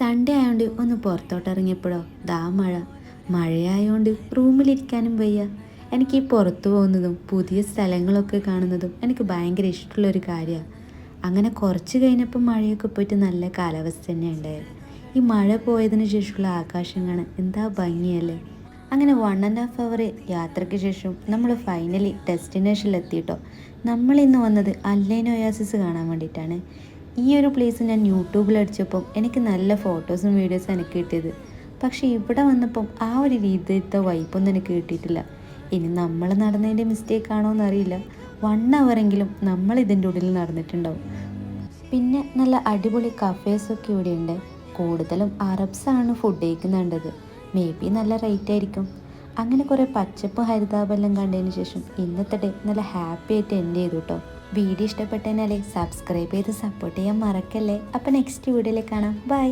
Sunday ആയതുകൊണ്ട് ഒന്ന് പുറത്തോട്ട് ഇറങ്ങിയപ്പോഴോ മഴ. മഴയായതുകൊണ്ട് റൂമിലിരിക്കാനും വയ്യ. എനിക്ക് ഈ പുറത്തു പോകുന്നതും പുതിയ സ്ഥലങ്ങളൊക്കെ കാണുന്നതും എനിക്ക് ഭയങ്കര ഇഷ്ടമുള്ളൊരു കാര്യമാണ്. അങ്ങനെ കുറച്ച് കഴിഞ്ഞപ്പോൾ മഴയൊക്കെ പോയിട്ട് നല്ല കാലാവസ്ഥ തന്നെ ഉണ്ടായത്. ഈ മഴ പോയതിന് ശേഷമുള്ള ആകാശം കാണാൻ എന്താ ഭംഗിയല്ലേ. അങ്ങനെ 1.5 അവർ യാത്രയ്ക്ക് ശേഷം നമ്മൾ ഫൈനലി ഡെസ്റ്റിനേഷനിൽ എത്തിയിട്ടോ. നമ്മളിന്ന് വന്നത് അൽഐൻ ഒയാസിസ് കാണാൻ വേണ്ടിയിട്ടാണ്. ഈ ഒരു പ്ലേസ് ഞാൻ യൂട്യൂബിൽ അടിച്ചപ്പം എനിക്ക് നല്ല ഫോട്ടോസും വീഡിയോസും എനിക്ക് കിട്ടിയത്. പക്ഷേ ഇവിടെ വന്നപ്പം ആ ഒരു രീതിയിലത്തെ വൈബൊന്നും എനിക്ക് കിട്ടിയിട്ടില്ല. ഇനി നമ്മൾ നടന്നതിൻ്റെ മിസ്റ്റേക്ക് ആണോ എന്നറിയില്ല. 1 അവറെങ്കിലും നമ്മൾ ഇതിൻ്റെ ഉള്ളിൽ നടന്നിട്ടുണ്ടാവും. പിന്നെ നല്ല അടിപൊളി കഫേസൊക്കെ ഇവിടെയുണ്ട്. കൂടുതലും അറബ്സാണ് ഫുഡ് കഴിക്കുന്നുണ്ടത്. മേ ബി നല്ല റേറ്റ് ആയിരിക്കും. അങ്ങനെ കുറേ പച്ചപ്പും ഹരിതാപെല്ലാം കണ്ടതിന് ശേഷം ഇന്നത്തെ ഡേ നല്ല ഹാപ്പി ആയിട്ട് എൻഡ് ചെയ്തു കേട്ടോ. വീഡിയോ ഇഷ്ടപ്പെട്ടതിനാലേ സബ്സ്ക്രൈബ് ചെയ്ത് സപ്പോർട്ട് ചെയ്യാൻ മറക്കല്ലേ. അപ്പോൾ നെക്സ്റ്റ് വീഡിയോയിൽ കാണാം. ബൈ.